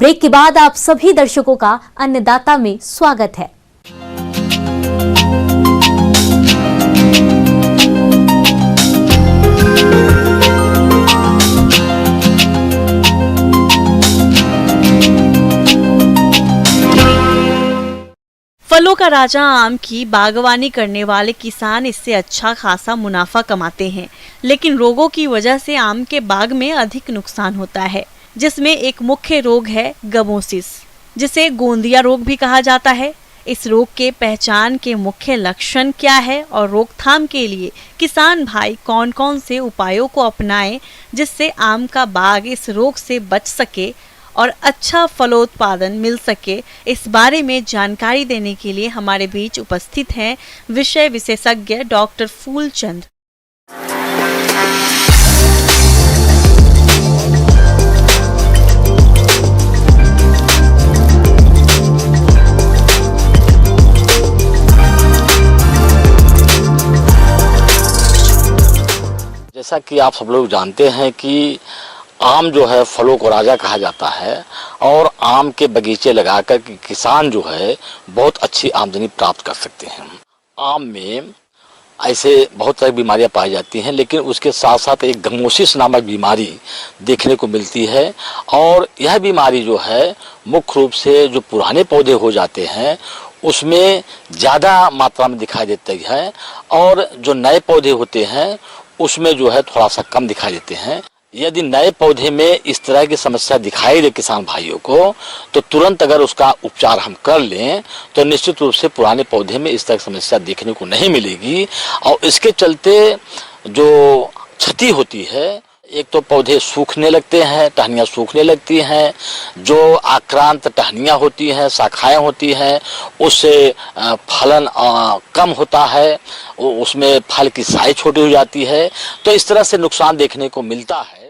Break के बाद आप सभी दर्शकों का अन्नदाता में स्वागत है। फलों का राजा आम की बागवानी करने वाले किसान इससे अच्छा खासा मुनाफा कमाते हैं, लेकिन रोगों की वजह से आम के बाग में अधिक नुकसान होता है, जिसमें एक मुख्य रोग है गमोसिस, जिसे गोंदिया रोग भी कहा जाता है। इस रोग के पहचान के मुख्य लक्षण क्या है और रोकथाम के लिए किसान भाई कौन कौन से उपायों को अपनाएं जिससे आम का बाग इस रोग से बच सके और अच्छा फलोत्पादन मिल सके, इस बारे में जानकारी देने के लिए हमारे बीच उपस्थित हैं विषय विशेषज्ञ डॉक्टर फूलचंद। जैसा कि आप सब लोग जानते हैं कि आम जो है फलों को राजा कहा जाता है और आम के बगीचे लगाकर के किसान जो है बहुत अच्छी आमदनी प्राप्त कर सकते हैं। आम में ऐसे बहुत सारी बीमारियां पाई जाती हैं, लेकिन उसके साथ साथ एक गमोसिस नामक बीमारी देखने को मिलती है और यह बीमारी जो है मुख्य रूप से जो पुराने पौधे हो जाते हैं उसमें ज़्यादा मात्रा में दिखाई देती है और जो नए पौधे होते हैं उसमें जो है थोड़ा सा कम दिखाई देते हैं। यदि नए पौधे में इस तरह की समस्या दिखाई दे किसान भाइयों को तो तुरंत अगर उसका उपचार हम कर लें तो निश्चित रूप से पुराने पौधे में इस तरह की समस्या देखने को नहीं मिलेगी। और इसके चलते जो क्षति होती है, एक तो पौधे सूखने लगते हैं, टहनियाँ सूखने लगती हैं, जो आक्रांत टहनियाँ होती हैं, शाखाएं होती हैं, उससे फलन कम होता है, उसमें फल की साइज छोटी हो जाती है, तो इस तरह से नुकसान देखने को मिलता है।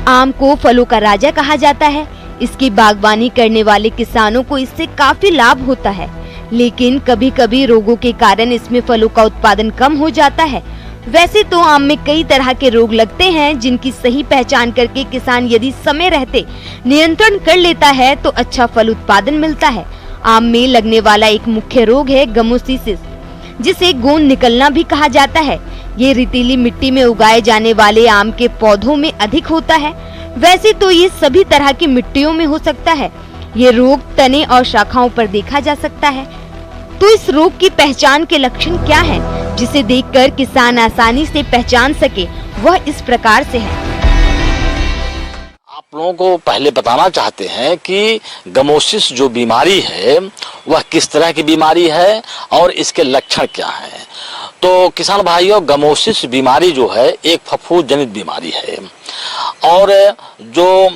आम को फलों का राजा कहा जाता है। इसकी बागवानी करने वाले किसानों को इससे काफी लाभ होता है, लेकिन कभी कभी रोगों के कारण इसमें फलों का उत्पादन कम हो जाता है। वैसे तो आम में कई तरह के रोग लगते हैं, जिनकी सही पहचान करके किसान यदि समय रहते नियंत्रण कर लेता है तो अच्छा फल उत्पादन मिलता है। आम में लगने वाला एक मुख्य रोग है गमोसिस, जिसे गोंद निकलना भी कहा जाता है। ये रेतीली मिट्टी में उगाए जाने वाले आम के पौधों में अधिक होता है। वैसे तो ये सभी तरह की मिट्टियों में हो सकता है। ये रोग तने और शाखाओं पर देखा जा सकता है। तो इस रोग की पहचान के लक्षण क्या है, जिसे देखकर किसान आसानी से पहचान सके? वह इस प्रकार से है। आप लोगों को पहले बताना चाहते हैं कि गमोसिस जो बीमारी है वह किस तरह की बीमारी है और इसके लक्षण क्या हैं। तो किसान भाइयों, गमोसिस बीमारी जो है एक फफूंद जनित बीमारी है और जो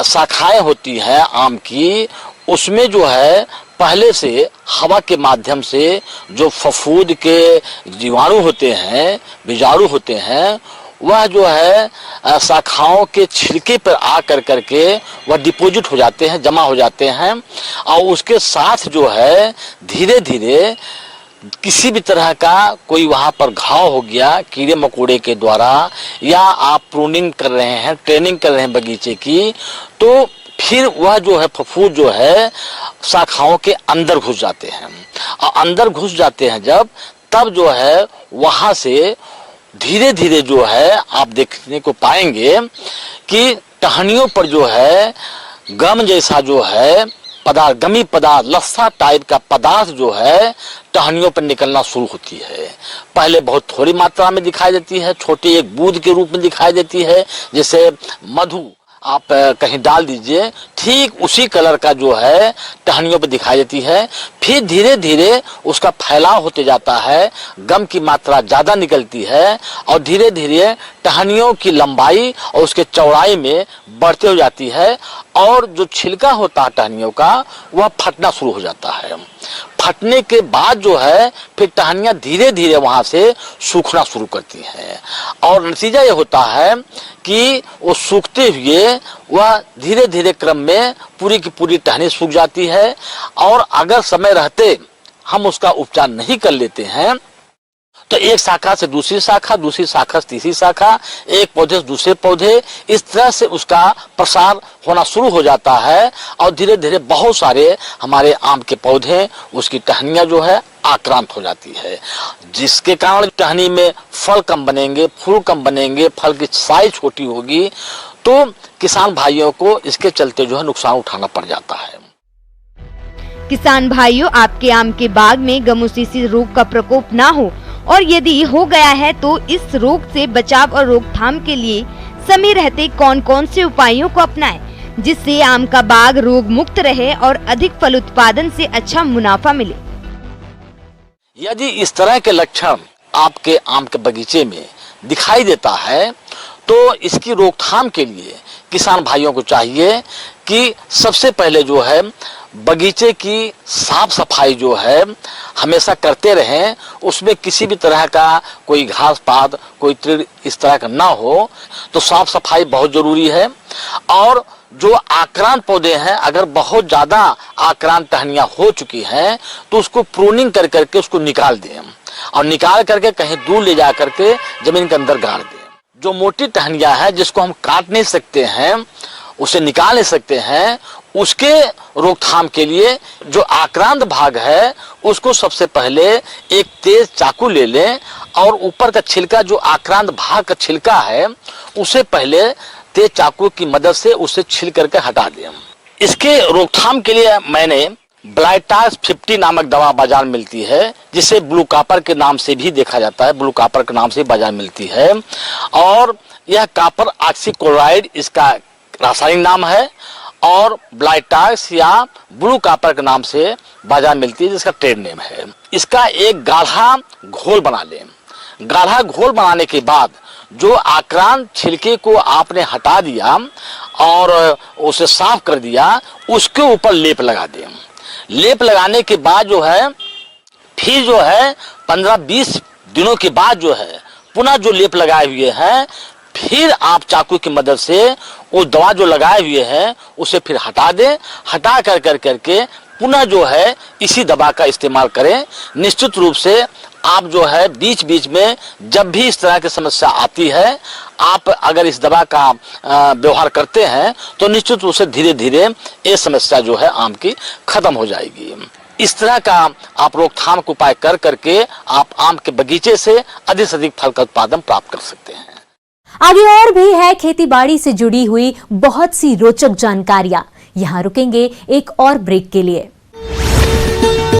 शाखाएं होती हैं आम की, उसमें जो है पहले से हवा के माध्यम से जो फफूंद के जीवाणु होते हैं, बीजाणु होते हैं, वह जो है शाखाओं के छिलके पर आ करके वह डिपॉजिट हो जाते हैं, जमा हो जाते हैं और उसके साथ जो है धीरे धीरे किसी भी तरह का कोई वहाँ पर घाव हो गया कीड़े मकोड़े के द्वारा, या आप प्रूनिंग कर रहे हैं, ट्रेनिंग कर रहे हैं बगीचे की, तो फिर वह जो है फफूंद जो है शाखाओं के अंदर घुस जाते हैं और अंदर घुस जाते हैं जब, तब जो है वहां से धीरे धीरे जो है आप देखने को पाएंगे कि टहनियों पर जो है गम जैसा जो है पदार्थ, गमी पदार्थ, लस्सा टाइप का पदार्थ जो है टहनियों पर निकलना शुरू होती है। पहले बहुत थोड़ी मात्रा में दिखाई देती है, छोटी एक बूंद के रूप में दिखाई देती है, जैसे मधु आप कहीं डाल दीजिए, ठीक उसी कलर का जो है टहनियों पर दिखाई देती है। फिर धीरे धीरे उसका फैलाव होते जाता है, गम की मात्रा ज़्यादा निकलती है और धीरे धीरे टहनियों की लंबाई और उसके चौड़ाई में बढ़ते हो जाती है और जो छिलका होता है टहनियों का वह फटना शुरू हो जाता है। फटने के बाद जो है फिर टहनियाँ धीरे धीरे वहाँ से सूखना शुरू करती हैं और नतीजा ये होता है कि वो सूखते हुए वह धीरे धीरे क्रम में पूरी की पूरी टहनी सूख जाती है और अगर समय रहते हम उसका उपचार नहीं कर लेते हैं तो एक शाखा से दूसरी शाखा से तीसरी शाखा, एक पौधे से दूसरे पौधे, इस तरह से उसका प्रसार होना शुरू हो जाता है और धीरे धीरे बहुत सारे हमारे आम के पौधे, उसकी टहनियां जो है आक्रांत हो जाती है, जिसके कारण टहनी में फल कम बनेंगे, फूल कम बनेंगे, फल की साइज छोटी होगी, तो किसान भाइयों को इसके चलते जो है नुकसान उठाना पड़ जाता है। किसान भाइयों, आपके आम के बाग में गमोसिस रोग का प्रकोप ना हो और यदि हो गया है तो इस रोग से बचाव और रोकथाम के लिए समय रहते कौन कौन से उपायों को अपनाएं, जिससे आम का बाग रोग मुक्त रहे और अधिक फल उत्पादन से अच्छा मुनाफा मिले। यदि इस तरह के लक्षण आपके आम के बगीचे में दिखाई देता है तो इसकी रोकथाम के लिए किसान भाइयों को चाहिए कि सबसे पहले जो है बगीचे की साफ सफाई जो है हमेशा करते रहें, उसमें किसी भी तरह का कोई घास पात, कोई तीड़ इस तरह का ना हो, तो साफ सफाई बहुत जरूरी है। और जो आक्रांत पौधे हैं, अगर बहुत ज्यादा आक्रांत टहनियां हो चुकी हैं तो उसको प्रूनिंग कर करके उसको निकाल दें और निकाल करके कहीं दूर ले जा करके जमीन के अंदर गाड़ दें। जो मोटी टहनियां है जिसको हम काट नहीं सकते हैं, उसे निकाल नहीं सकते हैं, उसके रोकथाम के लिए जो आक्रांत भाग है उसको सबसे पहले एक तेज चाकू ले लें और ऊपर का छिलका, जो आक्रांत भाग का छिलका है, उसे पहले तेज चाकू की मदद से उसे छिल करके हटा दें। इसके रोकथाम के लिए मैंने ब्लाइटास 50 नामक दवा बाजार में मिलती है, जिसे ब्लू कॉपर के नाम से भी देखा जाता है, ब्लू कॉपर के नाम से बाजार मिलती है, और यह कॉपर ऑक्सीक्लोराइड इसका रासायनिक नाम है और ब्लाइटास या ब्लू कॉपर के नाम से बाजार मिलती है, जिसका ट्रेड नेम है। इसका एक गाढ़ा घोल बना लें। गाढ़ा घोल बनाने के बाद जो आक्रांत छिलके को आपने हटा दिया और उसे साफ कर दिया, उसके ऊपर लेप लगा दें। लेप लगाने के बाद जो है फिर जो है 15-20 दिनों के बाद जो है पुनः जो लेप लगाए हुए हैं, फिर आप चाकू की मदद से वो दवा जो लगाए हुए हैं उसे फिर हटा दें। हटा कर करके पुनः जो है इसी दवा का इस्तेमाल करें। निश्चित रूप से आप जो है बीच बीच में जब भी इस तरह की समस्या आती है, आप अगर इस दवा का व्यवहार करते हैं तो निश्चित रूप से धीरे धीरे ये समस्या जो है आम की खत्म हो जाएगी। इस तरह का आप रोकथाम का उपाय कर करके आप आम के बगीचे से अधिक से अधिक फल का उत्पादन प्राप्त कर सकते हैं। आगे और भी है खेती बाड़ी से जुड़ी हुई बहुत सी रोचक जानकारियां। यहाँ रुकेंगे एक और ब्रेक के लिए।